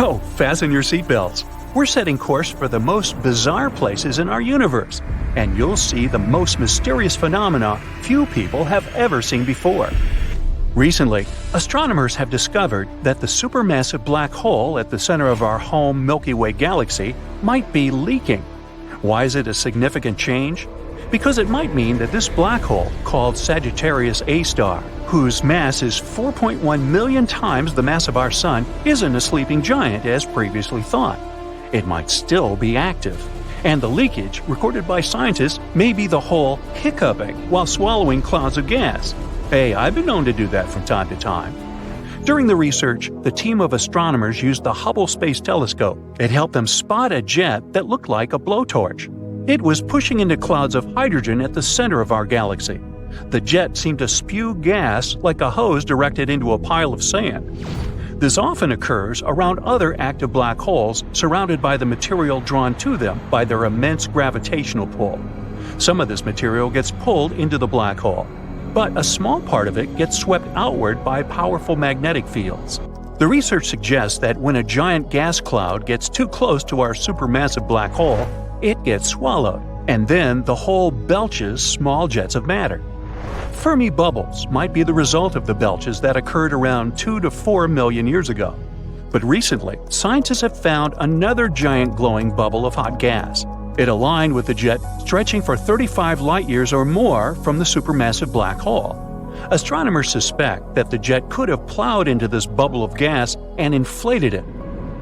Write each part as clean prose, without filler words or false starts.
Oh, fasten your seatbelts. We're setting course for the most bizarre places in our universe, and you'll see the most mysterious phenomena few people have ever seen before. Recently, astronomers have discovered that the supermassive black hole at the center of our home Milky Way galaxy might be leaking. Why is it a significant change? Because it might mean that this black hole, called Sagittarius A star, whose mass is 4.1 million times the mass of our Sun, isn't a sleeping giant as previously thought. It might still be active. And the leakage, recorded by scientists, may be the hole hiccuping while swallowing clouds of gas. Hey, I've been known to do that from time to time. During the research, the team of astronomers used the Hubble Space Telescope. It helped them spot a jet that looked like a blowtorch. It was pushing into clouds of hydrogen at the center of our galaxy. The jet seemed to spew gas like a hose directed into a pile of sand. This often occurs around other active black holes surrounded by the material drawn to them by their immense gravitational pull. Some of this material gets pulled into the black hole, but a small part of it gets swept outward by powerful magnetic fields. The research suggests that when a giant gas cloud gets too close to our supermassive black hole, it gets swallowed, and then the hole belches small jets of matter. Fermi bubbles might be the result of the belches that occurred around 2 to 4 million years ago. But recently, scientists have found another giant glowing bubble of hot gas. It aligned with the jet stretching for 35 light-years or more from the supermassive black hole. Astronomers suspect that the jet could have plowed into this bubble of gas and inflated it.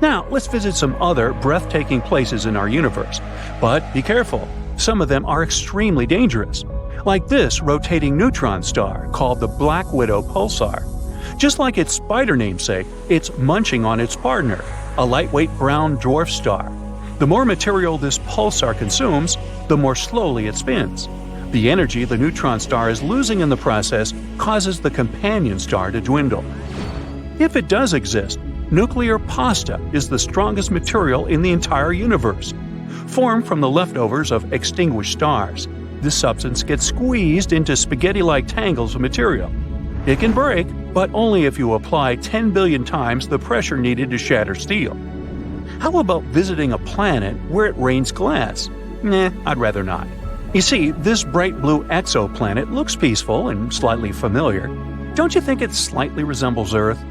Now, let's visit some other breathtaking places in our universe. But be careful, some of them are extremely dangerous. Like this rotating neutron star called the Black Widow pulsar. Just like its spider namesake, it's munching on its partner, a lightweight brown dwarf star. The more material this pulsar consumes, the more slowly it spins. The energy the neutron star is losing in the process causes the companion star to dwindle. If it does exist, nuclear pasta is the strongest material in the entire universe. Formed from the leftovers of extinguished stars, this substance gets squeezed into spaghetti-like tangles of material. It can break, but only if you apply 10 billion times the pressure needed to shatter steel. How about visiting a planet where it rains glass? Nah, I'd rather not. You see, this bright blue exoplanet looks peaceful and slightly familiar. Don't you think it slightly resembles Earth?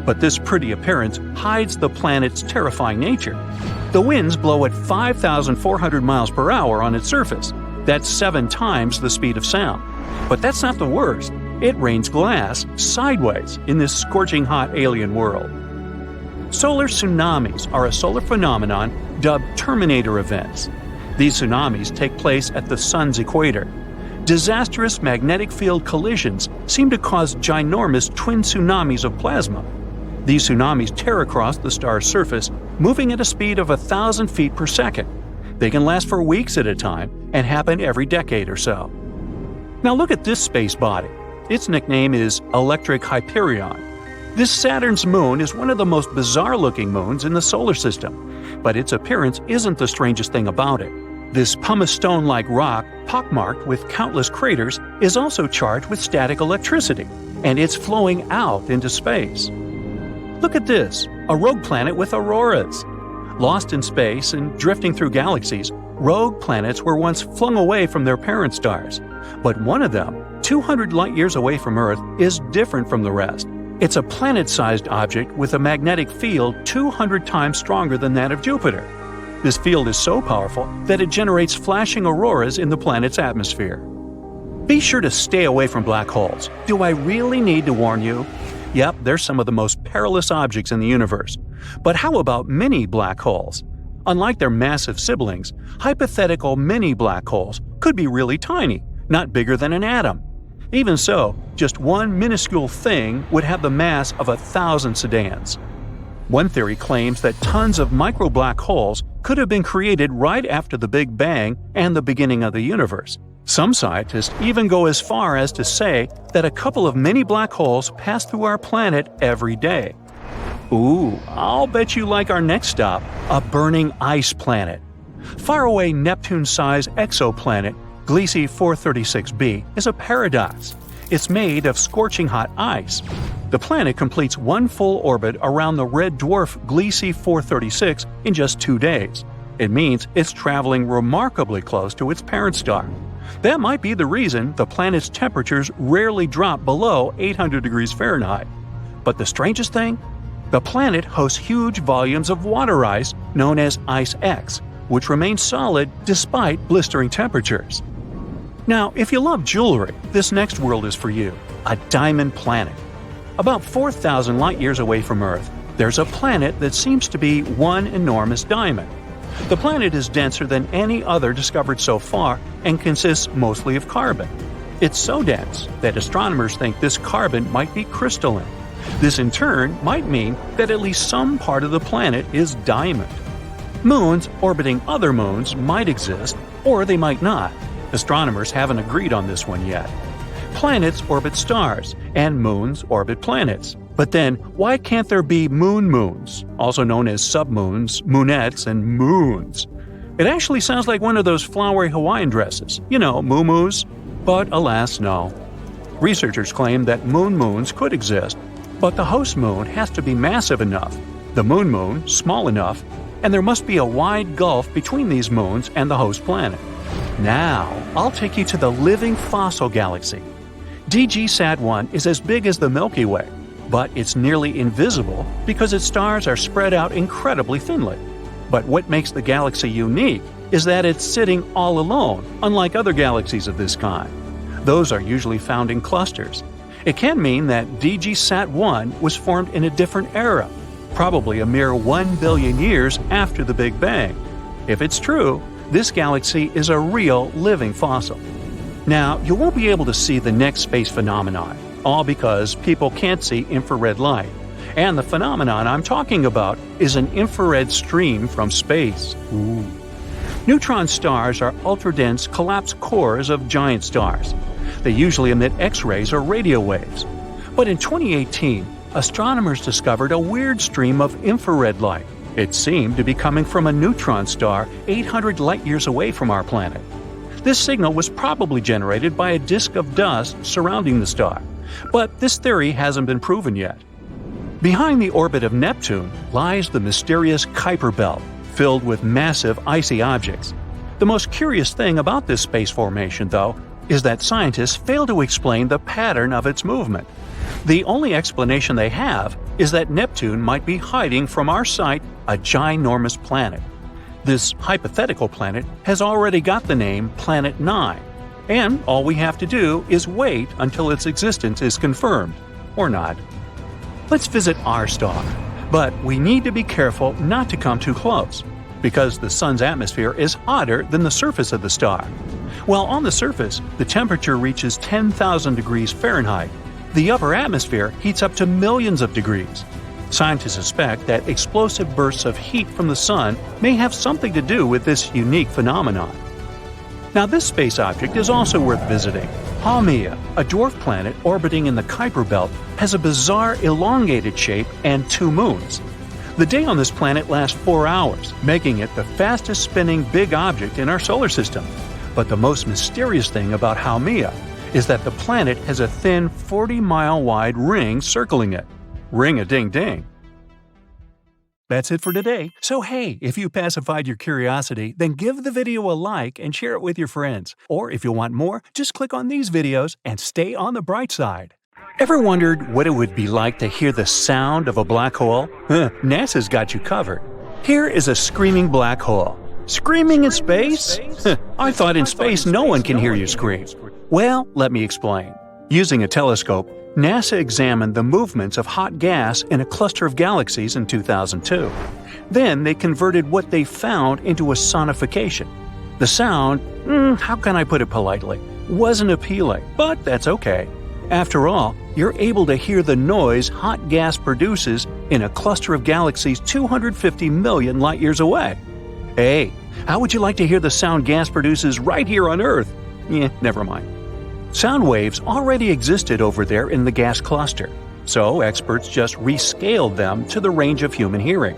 But this pretty appearance hides the planet's terrifying nature. The winds blow at 5,400 miles per hour on its surface. That's 7 times the speed of sound. But that's not the worst. It rains glass sideways in this scorching hot alien world. Solar tsunamis are a solar phenomenon dubbed Terminator events. These tsunamis take place at the Sun's equator. Disastrous magnetic field collisions seem to cause ginormous twin tsunamis of plasma. These tsunamis tear across the star's surface, moving at a speed of 1,000 feet per second. They can last for weeks at a time and happen every decade or so. Now look at this space body. Its nickname is Electric Hyperion. This Saturn's moon is one of the most bizarre-looking moons in the solar system, but its appearance isn't the strangest thing about it. This pumice stone-like rock, pockmarked with countless craters, is also charged with static electricity, and it's flowing out into space. Look at this, a rogue planet with auroras. Lost in space and drifting through galaxies, rogue planets were once flung away from their parent stars. But one of them, 200 light-years away from Earth, is different from the rest. It's a planet-sized object with a magnetic field 200 times stronger than that of Jupiter. This field is so powerful that it generates flashing auroras in the planet's atmosphere. Be sure to stay away from black holes. Do I really need to warn you? Yep, they're some of the most perilous objects in the universe. But how about mini black holes? Unlike their massive siblings, hypothetical mini black holes could be really tiny, not bigger than an atom. Even so, just one minuscule thing would have the mass of 1,000 sedans. One theory claims that tons of micro black holes could have been created right after the Big Bang and the beginning of the universe. Some scientists even go as far as to say that a couple of mini black holes pass through our planet every day. Ooh, I'll bet you like our next stop, a burning ice planet. Faraway Neptune-sized exoplanet Gliese 436b is a paradox. It's made of scorching hot ice. The planet completes one full orbit around the red dwarf Gliese 436 in just 2 days. It means it's traveling remarkably close to its parent star. That might be the reason the planet's temperatures rarely drop below 800 degrees Fahrenheit. But the strangest thing? The planet hosts huge volumes of water ice known as Ice X, which remains solid despite blistering temperatures. Now, if you love jewelry, this next world is for you – a diamond planet. About 4,000 light-years away from Earth, there's a planet that seems to be one enormous diamond. The planet is denser than any other discovered so far and consists mostly of carbon. It's so dense that astronomers think this carbon might be crystalline. This in turn might mean that at least some part of the planet is diamond. Moons orbiting other moons might exist, or they might not. Astronomers haven't agreed on this one yet. Planets orbit stars, and moons orbit planets. But then, why can't there be moons, also known as submoons, moonettes, and moons? It actually sounds like one of those flowery Hawaiian dresses, moo-moos. But alas, no. Researchers claim that moons could exist, but the host moon has to be massive enough, the moon small enough, and there must be a wide gulf between these moons and the host planet. Now, I'll take you to the living fossil galaxy. DG-SAT-1 is as big as the Milky Way, but it's nearly invisible because its stars are spread out incredibly thinly. But what makes the galaxy unique is that it's sitting all alone, unlike other galaxies of this kind. Those are usually found in clusters. It can mean that DG-SAT-1 was formed in a different era, probably a mere 1 billion years after the Big Bang. If it's true, this galaxy is a real living fossil. Now, you won't be able to see the next space phenomenon, all because people can't see infrared light. And the phenomenon I'm talking about is an infrared stream from space. Ooh. Neutron stars are ultra-dense collapsed cores of giant stars. They usually emit X-rays or radio waves. But in 2018, astronomers discovered a weird stream of infrared light. It seemed to be coming from a neutron star 800 light-years away from our planet. This signal was probably generated by a disk of dust surrounding the star, but this theory hasn't been proven yet. Behind the orbit of Neptune lies the mysterious Kuiper Belt, filled with massive icy objects. The most curious thing about this space formation, though, is that scientists fail to explain the pattern of its movement. The only explanation they have is that Neptune might be hiding from our sight a ginormous planet. This hypothetical planet has already got the name Planet 9, and all we have to do is wait until its existence is confirmed, or not. Let's visit our star, but we need to be careful not to come too close, because the Sun's atmosphere is hotter than the surface of the star. While on the surface, the temperature reaches 10,000 degrees Fahrenheit, the upper atmosphere heats up to millions of degrees. Scientists suspect that explosive bursts of heat from the Sun may have something to do with this unique phenomenon. Now, this space object is also worth visiting. Haumea, a dwarf planet orbiting in the Kuiper Belt, has a bizarre elongated shape and 2 moons. The day on this planet lasts 4 hours, making it the fastest spinning big object in our solar system. But the most mysterious thing about Haumea is that the planet has a thin 40-mile wide ring circling it. Ring-a-ding-ding. That's it for today. So hey, if you pacified your curiosity, then give the video a like and share it with your friends. Or if you want more, just click on these videos and stay on the bright side. Ever wondered what it would be like to hear the sound of a black hole? NASA's got you covered. Here is a screaming black hole. Screaming in space? I thought in space no one can hear you scream. Well, let me explain. Using a telescope, NASA examined the movements of hot gas in a cluster of galaxies in 2002. Then they converted what they found into a sonification. The sound, how can I put it politely, wasn't appealing, but that's okay. After all, you're able to hear the noise hot gas produces in a cluster of galaxies 250 million light-years away. Hey, how would you like to hear the sound gas produces right here on Earth? Never mind. Sound waves already existed over there in the gas cluster, so experts just rescaled them to the range of human hearing.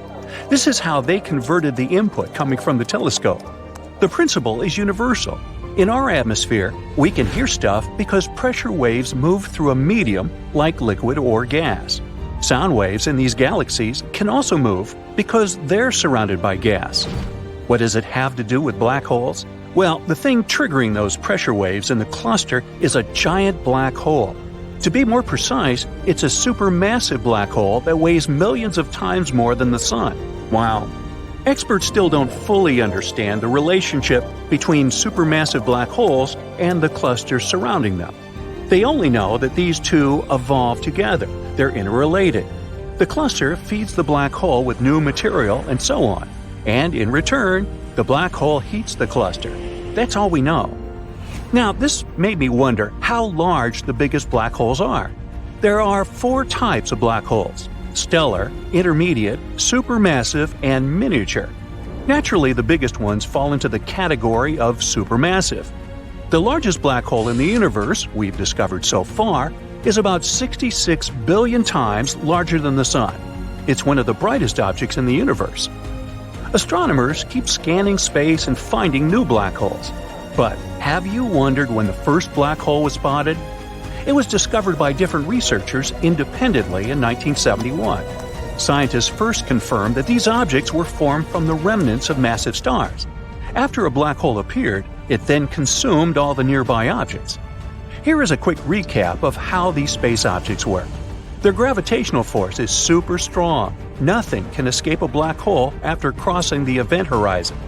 This is how they converted the input coming from the telescope. The principle is universal. In our atmosphere, we can hear stuff because pressure waves move through a medium like liquid or gas. Sound waves in these galaxies can also move because they're surrounded by gas. What does it have to do with black holes? Well, the thing triggering those pressure waves in the cluster is a giant black hole. To be more precise, it's a supermassive black hole that weighs millions of times more than the Sun. Wow. Experts still don't fully understand the relationship between supermassive black holes and the clusters surrounding them. They only know that these two evolve together. They're interrelated. The cluster feeds the black hole with new material and so on. And in return, the black hole heats the cluster. That's all we know. Now, this made me wonder how large the biggest black holes are. There are 4 types of black holes: stellar, intermediate, supermassive, and miniature. Naturally, the biggest ones fall into the category of supermassive. The largest black hole in the universe we've discovered so far is about 66 billion times larger than the Sun. It's one of the brightest objects in the universe. Astronomers keep scanning space and finding new black holes. But have you wondered when the first black hole was spotted? It was discovered by different researchers independently in 1971. Scientists first confirmed that these objects were formed from the remnants of massive stars. After a black hole appeared, it then consumed all the nearby objects. Here is a quick recap of how these space objects work. Their gravitational force is super strong. Nothing can escape a black hole after crossing the event horizon.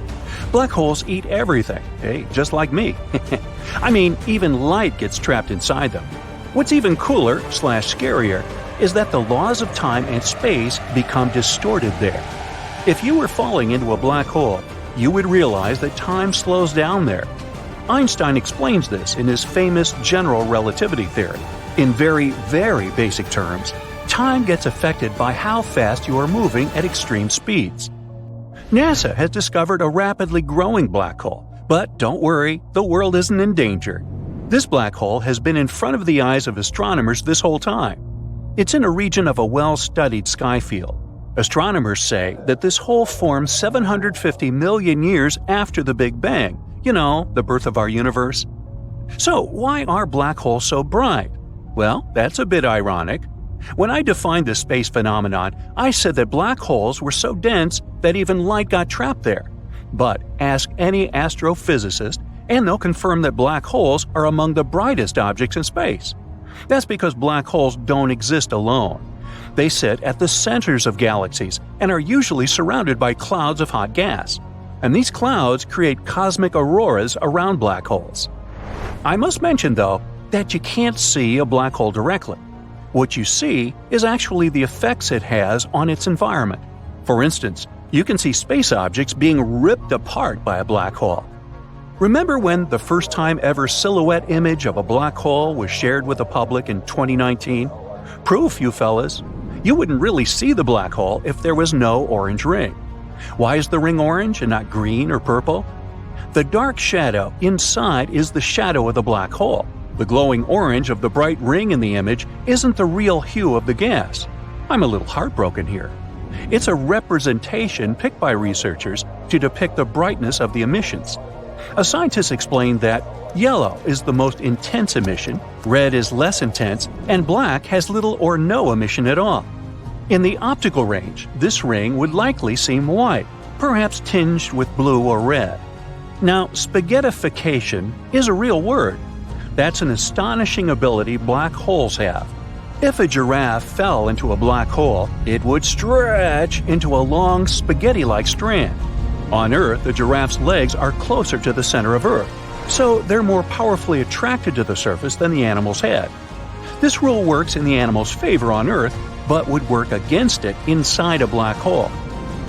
Black holes eat everything, hey, just like me. I mean, even light gets trapped inside them. What's even cooler/scarier is that the laws of time and space become distorted there. If you were falling into a black hole, you would realize that time slows down there. Einstein explains this in his famous general relativity theory. In very, very basic terms, time gets affected by how fast you are moving at extreme speeds. NASA has discovered a rapidly growing black hole, but don't worry, the world isn't in danger. This black hole has been in front of the eyes of astronomers this whole time. It's in a region of a well-studied sky field. Astronomers say that this hole formed 750 million years after the Big Bang, you know, the birth of our universe. So why are black holes so bright? Well, that's a bit ironic. When I defined this space phenomenon, I said that black holes were so dense that even light got trapped there. But ask any astrophysicist, and they'll confirm that black holes are among the brightest objects in space. That's because black holes don't exist alone. They sit at the centers of galaxies and are usually surrounded by clouds of hot gas. And these clouds create cosmic auroras around black holes. I must mention, though, that you can't see a black hole directly. What you see is actually the effects it has on its environment. For instance, you can see space objects being ripped apart by a black hole. Remember when the first time ever silhouette image of a black hole was shared with the public in 2019? Proof, you fellas. You wouldn't really see the black hole if there was no orange ring. Why is the ring orange and not green or purple? The dark shadow inside is the shadow of the black hole. The glowing orange of the bright ring in the image isn't the real hue of the gas. I'm a little heartbroken here. It's a representation picked by researchers to depict the brightness of the emissions. A scientist explained that yellow is the most intense emission, red is less intense, and black has little or no emission at all. In the optical range, this ring would likely seem white, perhaps tinged with blue or red. Now, spaghettification is a real word. That's an astonishing ability black holes have. If a giraffe fell into a black hole, it would stretch into a long spaghetti-like strand. On Earth, the giraffe's legs are closer to the center of Earth, so they're more powerfully attracted to the surface than the animal's head. This rule works in the animal's favor on Earth, but would work against it inside a black hole.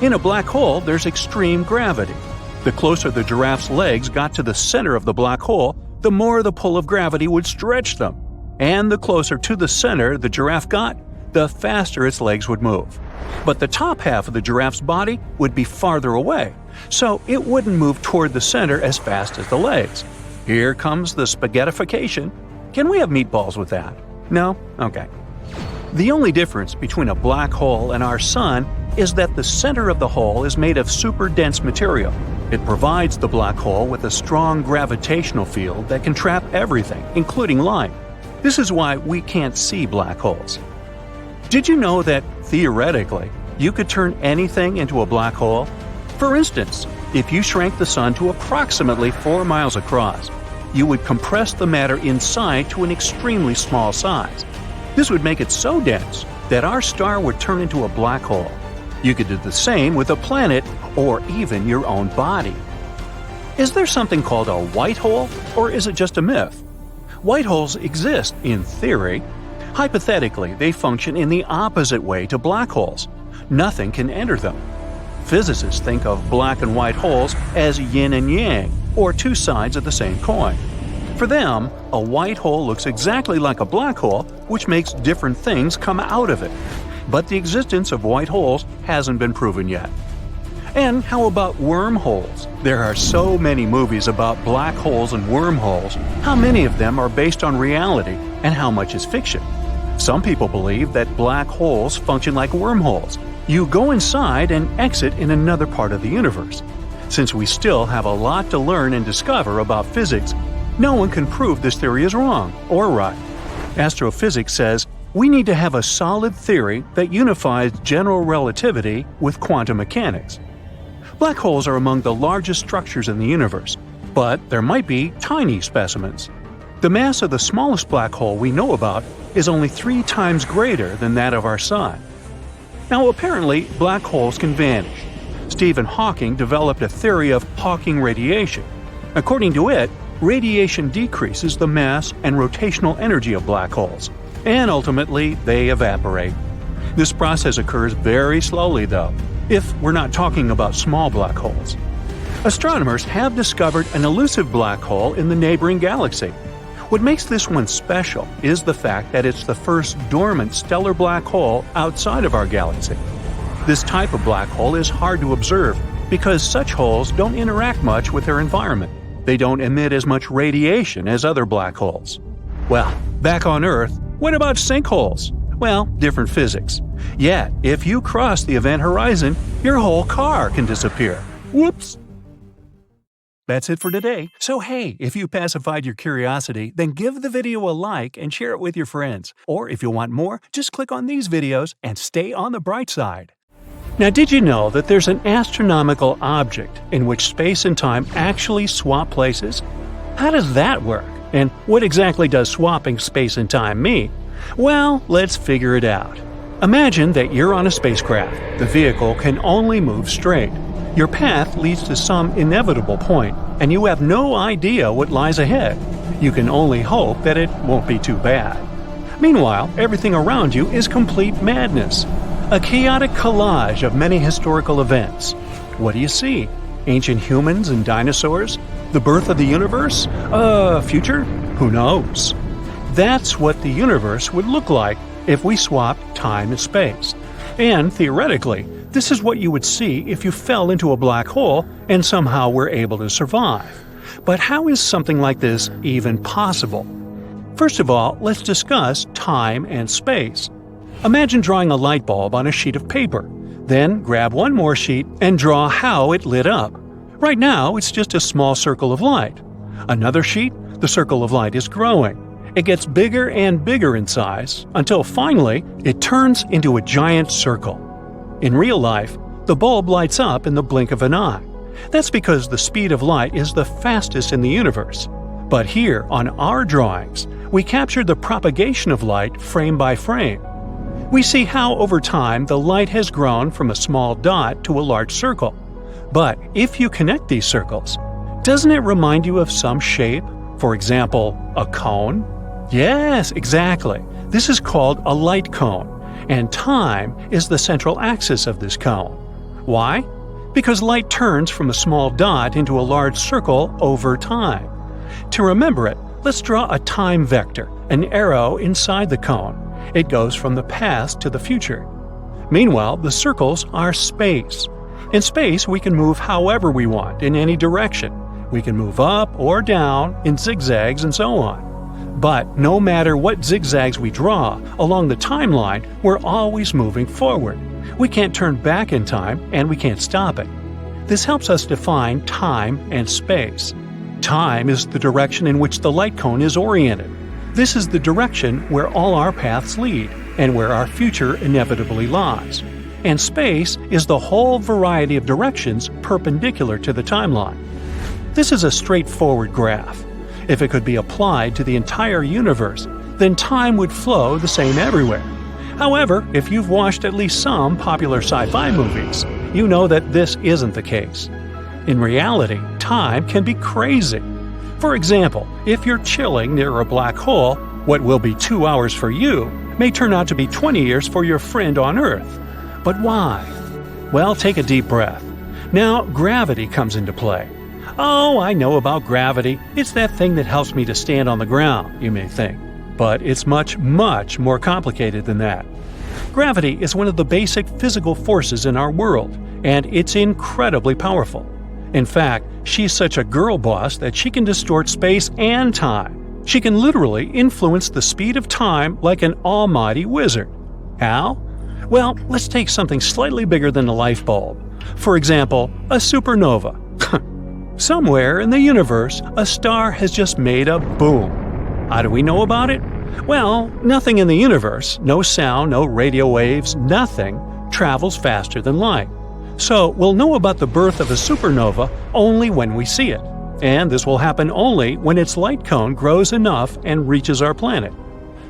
In a black hole, there's extreme gravity. The closer the giraffe's legs got to the center of the black hole, the more the pull of gravity would stretch them. And the closer to the center the giraffe got, the faster its legs would move. But the top half of the giraffe's body would be farther away, so it wouldn't move toward the center as fast as the legs. Here comes the spaghettification. Can we have meatballs with that? No? Okay. The only difference between a black hole and our sun is that the center of the hole is made of super dense material. It provides the black hole with a strong gravitational field that can trap everything, including light. This is why we can't see black holes. Did you know that, theoretically, you could turn anything into a black hole? For instance, if you shrank the sun to approximately 4 miles across, you would compress the matter inside to an extremely small size. This would make it so dense that our star would turn into a black hole. You could do the same with a planet or even your own body. Is there something called a white hole, or is it just a myth? White holes exist in theory. Hypothetically, they function in the opposite way to black holes. Nothing can enter them. Physicists think of black and white holes as yin and yang, or two sides of the same coin. For them, a white hole looks exactly like a black hole, which makes different things come out of it. But the existence of white holes hasn't been proven yet. And how about wormholes? There are so many movies about black holes and wormholes. How many of them are based on reality, and how much is fiction? Some people believe that black holes function like wormholes. You go inside and exit in another part of the universe. Since we still have a lot to learn and discover about physics, no one can prove this theory is wrong or right. Astrophysics says we need to have a solid theory that unifies general relativity with quantum mechanics. Black holes are among the largest structures in the universe, but there might be tiny specimens. The mass of the smallest black hole we know about is only 3 times greater than that of our Sun. Now, apparently, black holes can vanish. Stephen Hawking developed a theory of Hawking radiation. According to it, radiation decreases the mass and rotational energy of black holes, and ultimately they evaporate. This process occurs very slowly, though, if we're not talking about small black holes. Astronomers have discovered an elusive black hole in the neighboring galaxy. What makes this one special is the fact that it's the first dormant stellar black hole outside of our galaxy. This type of black hole is hard to observe because such holes don't interact much with their environment. They don't emit as much radiation as other black holes. Well, back on Earth, what about sinkholes? Well, different physics. Yet, if you cross the event horizon, your whole car can disappear. Whoops! That's it for today. So hey, if you pacified your curiosity, then give the video a like and share it with your friends. Or if you want more, just click on these videos and stay on the bright side. Now, did you know that there's an astronomical object in which space and time actually swap places? How does that work? And what exactly does swapping space and time mean? Well, let's figure it out. Imagine that you're on a spacecraft. The vehicle can only move straight. Your path leads to some inevitable point, and you have no idea what lies ahead. You can only hope that it won't be too bad. Meanwhile, everything around you is complete madness. A chaotic collage of many historical events. What do you see? Ancient humans and dinosaurs? The birth of the universe? Future? Who knows? That's what the universe would look like if we swapped time and space. And theoretically, this is what you would see if you fell into a black hole and somehow were able to survive. But how is something like this even possible? First of all, let's discuss time and space. Imagine drawing a light bulb on a sheet of paper. Then grab one more sheet and draw how it lit up. Right now, it's just a small circle of light. Another sheet, the circle of light is growing. It gets bigger and bigger in size until finally it turns into a giant circle. In real life, the bulb lights up in the blink of an eye. That's because the speed of light is the fastest in the universe. But here, on our drawings, we capture the propagation of light frame by frame. We see how over time the light has grown from a small dot to a large circle. But if you connect these circles, doesn't it remind you of some shape? For example, a cone? Yes, exactly. This is called a light cone, and time is the central axis of this cone. Why? Because light turns from a small dot into a large circle over time. To remember it, let's draw a time vector, an arrow inside the cone. It goes from the past to the future. Meanwhile, the circles are space. In space, we can move however we want, in any direction. We can move up or down, in zigzags, and so on. But no matter what zigzags we draw along the timeline, we're always moving forward. We can't turn back in time, and we can't stop it. This helps us define time and space. Time is the direction in which the light cone is oriented. This is the direction where all our paths lead, and where our future inevitably lies. And space is the whole variety of directions perpendicular to the timeline. This is a straightforward graph. If it could be applied to the entire universe, then time would flow the same everywhere. However, if you've watched at least some popular sci-fi movies, you know that this isn't the case. In reality, time can be crazy. For example, if you're chilling near a black hole, what will be 2 hours for you may turn out to be 20 years for your friend on Earth. But why? Well, take a deep breath. Now, gravity comes into play. Oh, I know about gravity. It's that thing that helps me to stand on the ground, you may think. But it's much, much more complicated than that. Gravity is one of the basic physical forces in our world, and it's incredibly powerful. In fact, she's such a girl boss that she can distort space and time. She can literally influence the speed of time like an almighty wizard. How? Well, let's take something slightly bigger than a light bulb. For example, a supernova. Somewhere in the universe, a star has just made a boom. How do we know about it? Well, nothing in the universe, no sound, no radio waves, nothing, travels faster than light. So we'll know about the birth of a supernova only when we see it. And this will happen only when its light cone grows enough and reaches our planet.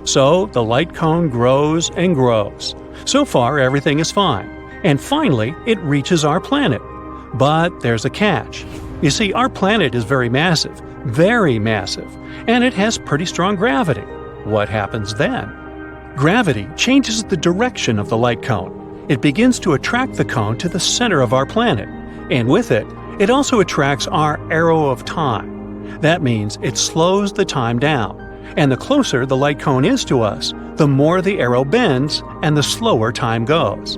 So the light cone grows and grows. So far, everything is fine. And finally, it reaches our planet. But there's a catch. You see, our planet is very massive, and it has pretty strong gravity. What happens then? Gravity changes the direction of the light cone. It begins to attract the cone to the center of our planet, and with it, it also attracts our arrow of time. That means it slows the time down, and the closer the light cone is to us, the more the arrow bends and the slower time goes.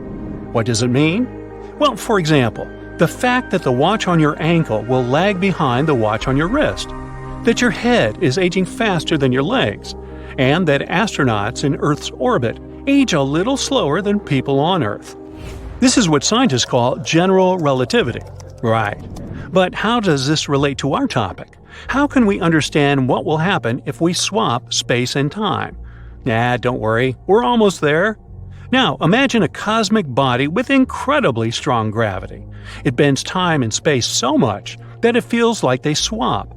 What does it mean? Well, for example, the fact that the watch on your ankle will lag behind the watch on your wrist, that your head is aging faster than your legs, and that astronauts in Earth's orbit age a little slower than people on Earth. This is what scientists call general relativity. Right. But how does this relate to our topic? How can we understand what will happen if we swap space and time? Don't worry, we're almost there. Now, imagine a cosmic body with incredibly strong gravity. It bends time and space so much that it feels like they swap.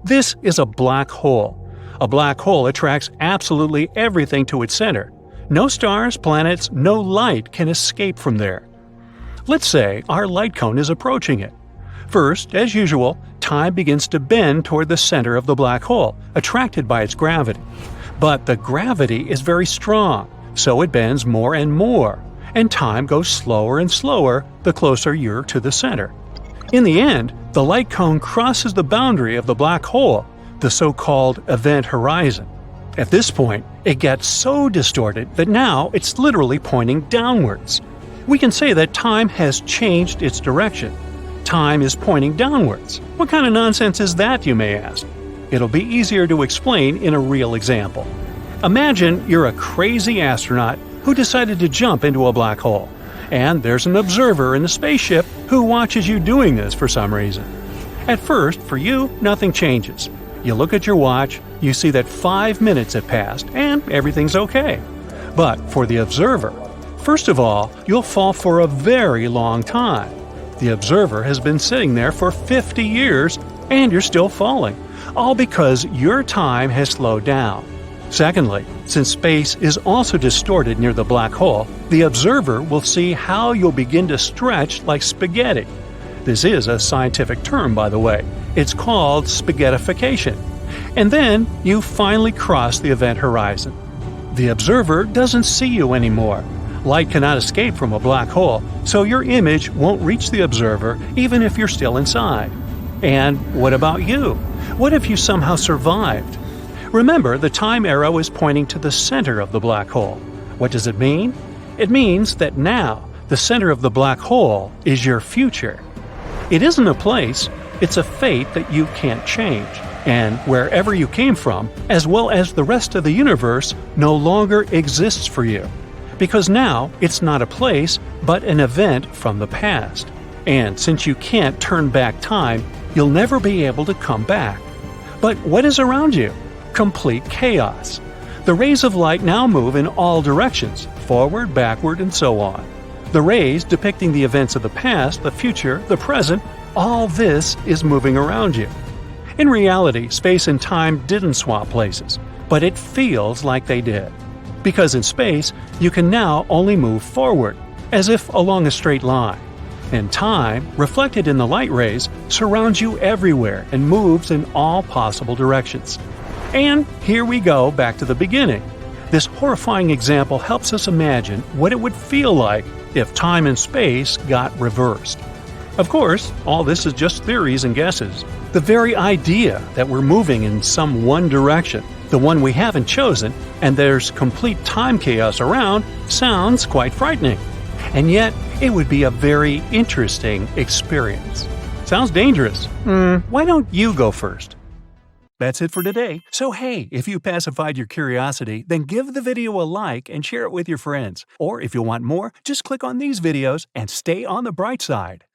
This is a black hole. A black hole attracts absolutely everything to its center. No stars, planets, no light can escape from there. Let's say our light cone is approaching it. First, as usual, time begins to bend toward the center of the black hole, attracted by its gravity. But the gravity is very strong, so it bends more and more, and time goes slower and slower the closer you're to the center. In the end, the light cone crosses the boundary of the black hole, the so-called event horizon. At this point, it gets so distorted that now it's literally pointing downwards. We can say that time has changed its direction. Time is pointing downwards. What kind of nonsense is that, you may ask? It'll be easier to explain in a real example. Imagine you're a crazy astronaut who decided to jump into a black hole, and there's an observer in a spaceship who watches you doing this for some reason. At first, for you, nothing changes. You look at your watch, you see that 5 minutes have passed, and everything's okay. But for the observer, first of all, you'll fall for a very long time. The observer has been sitting there for 50 years, and you're still falling, all because your time has slowed down. Secondly, since space is also distorted near the black hole, the observer will see how you'll begin to stretch like spaghetti. This is a scientific term, by the way. It's called spaghettification. And then you finally cross the event horizon. The observer doesn't see you anymore. Light cannot escape from a black hole, so your image won't reach the observer even if you're still inside. And what about you? What if you somehow survived? Remember, the time arrow is pointing to the center of the black hole. What does it mean? It means that now, the center of the black hole is your future. It isn't a place, it's a fate that you can't change. And wherever you came from, as well as the rest of the universe, no longer exists for you. because now it's not a place, but an event from the past. And since you can't turn back time, you'll never be able to come back. But what is around you? Complete chaos. The rays of light now move in all directions, forward, backward, and so on. The rays depicting the events of the past, the future, the present, all this is moving around you. In reality, space and time didn't swap places, but it feels like they did. Because in space, you can now only move forward, as if along a straight line. And time, reflected in the light rays, surrounds you everywhere and moves in all possible directions. And here we go back to the beginning. This horrifying example helps us imagine what it would feel like if time and space got reversed. Of course, all this is just theories and guesses. The very idea that we're moving in some one direction, the one we haven't chosen, and there's complete time chaos around, sounds quite frightening. And yet, it would be a very interesting experience. Sounds dangerous. Why don't you go first? That's it for today. So hey, if you pacified your curiosity, then give the video a like and share it with your friends. Or if you want more, just click on these videos and stay on the bright side.